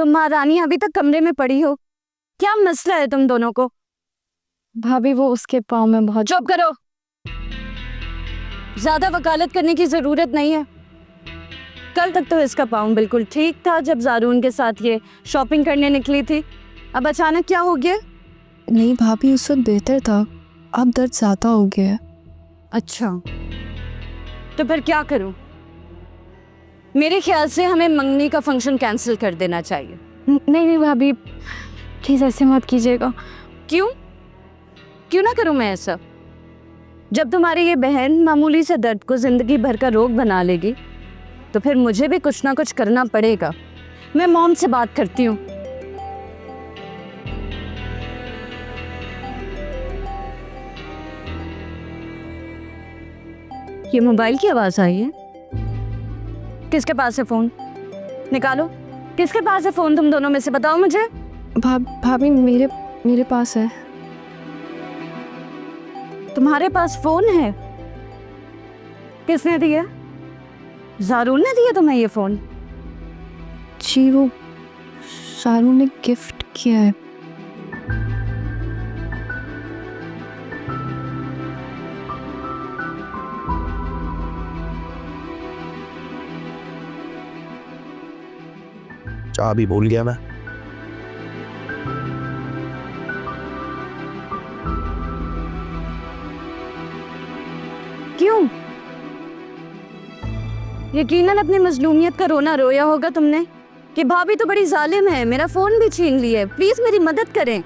तुम महारानी अभी तक कमरे में पड़ी हो, क्या मसला है तुम दोनों को? भाभी वो उसके पाँव में बहुत। चुप करो, ज्यादा वकालत करने की जरूरत नहीं है। कल तक तो इसका पाँव बिल्कुल ठीक था जब ज़ारून के साथ ये शॉपिंग करने निकली थी। अब अचानक क्या हो गया? नहीं भाभी, उस वक्त बेहतर था, अब दर्द ज़्यादा हो गया है। अच्छा, तो फिर क्या करूं? मेरे ख्याल से हमें मंगनी का फंक्शन कैंसिल कर देना चाहिए। नहीं भाभी, प्लीज़ ऐसे मत कीजिएगा। क्यों क्यों ना करूं मैं ऐसा? जब तुम्हारी ये बहन मामूली से दर्द को जिंदगी भर का रोग बना लेगी तो फिर मुझे भी कुछ ना कुछ करना पड़ेगा। मैं मॉम से बात करती हूँ। ये मोबाइल की आवाज आई है, किसके पास है फोन? निकालो, किसके पास है फोन? तुम दोनों में से बताओ मुझे। भाभी मेरे पास है। तुम्हारे पास फोन है? किसने दिया? ज़ारून ने दिया तुम्हें ये फोन? जी, वो ज़ारून ने गिफ्ट किया है। चाबी भूल गया मैं। क्यों? यकीनन अपनी मजलूमियत का रोना रोया होगा तुमने कि भाभी तो बड़ी जालिम है, मेरा फोन भी छीन ली है, प्लीज मेरी मदद करें।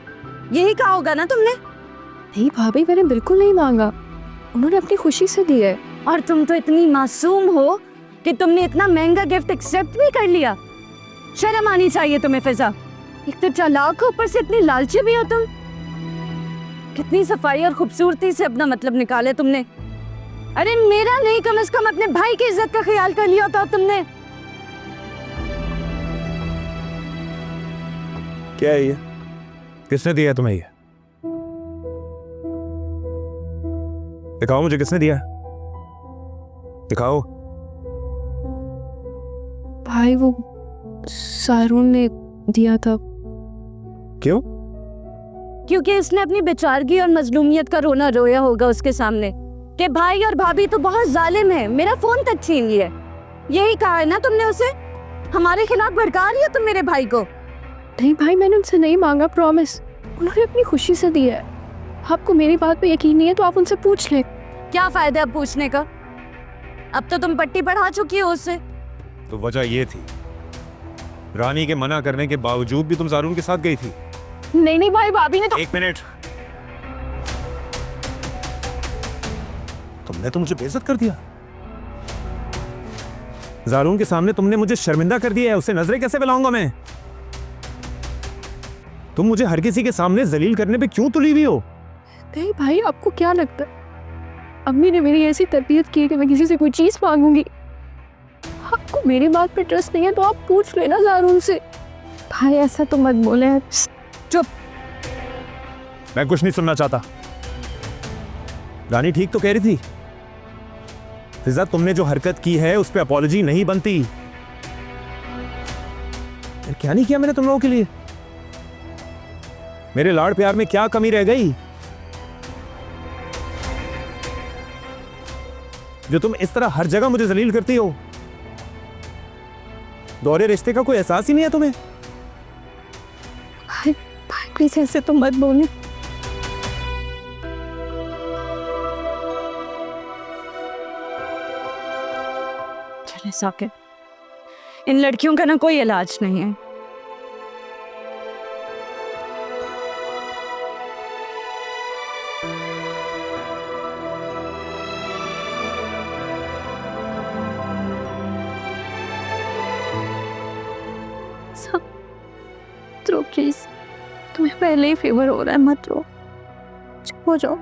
यही कहा होगा ना तुमने? नहीं भाभी, मैंने बिल्कुल नहीं मांगा, उन्होंने अपनी खुशी से दिया है। और तुम तो इतनी मासूम हो कि तुमने इतना महंगा गिफ्ट एक्सेप्ट भी कर लिया। शर्म आनी चाहिए तुम्हें फिजा। एक तो चालाक हो, ऊपर से इतनी लालची भी हो तुम। कितनी सफाई और खूबसूरती से अपना मतलब निकाले तुमने। अरे मेरा नहीं, कम से कम अपने भाई की इज्जत का ख्याल कर लिया था तुमने। क्या है ये? किसने दिया तुम्हें ये? दिखाओ मुझे, किसने दिया? दिखाओ। भाई वो ज़ारून ने दिया था। क्यों? क्योंकि इसने अपनी बेचारगी और मजलूमियत का रोना रोया होगा उसके सामने कि भाई और भाभी तो बहुत जालिम है, मेरा फोन तक छीन लिया। यही कहा है ना तुमने उसे? हमारे खिलाफ भड़का रही हो तुम मेरे भाई को। नहीं भाई, मैंने उनसे नहीं मांगा, प्रॉमिस, उन्होंने अपनी खुशी से दिया है। आपको मेरी बात पे यकीन नहीं है तो आप उनसे पूछ लें। क्या फायदा अब पूछने का? अब तो तुम पट्टी पढ़ा चुकी हो उससे। तो वजह ये थी, रानी के मना करने के बावजूद भी तुम ज़ारून के साथ गई थी? नहीं भाई, भाभी ने तो। एक मिनट, तुमने तो मुझे बेइज्जत कर दिया। ज़ारून के सामने तुमने मुझे शर्मिंदा कर दिया है, उससे नजरें कैसे मिलाऊंगा मैं? तुम मुझे हर किसी के सामने जलील करने पे क्यों तुली हुई हो? नहीं भाई, आपको क्या लगता है अम्मी ने मेरी ऐसी तरबियत की कि मैं किसी से कोई चीज मांगूंगी? आपको मेरी बात पे ट्रस्ट नहीं है तो आप पूछ लेना ज़ारून से। भाई ऐसा तो मत बोले। चुप। मैं कुछ नहीं सुनना चाहता। रानी ठीक तो कह रही थी। फिजा, तुमने जो हरकत की है उस पे अपॉलॉजी नहीं बनती। क्या नहीं किया मैंने तुम लोगों के लिए? मेरे लाड़ प्यार में क्या कमी रह गई जो तुम इस तरह हर जगह मुझे जलील करती हो? दोहरे रिश्ते का कोई एहसास ही नहीं है तुम्हें? भाई प्लीज ऐसे तो मत बोले। चले साकिब, इन लड़कियों का ना कोई इलाज नहीं है। रो प्लीज, तुम्हें पहले ही फीवर हो रहा है, मत रो, चुप हो जाओ।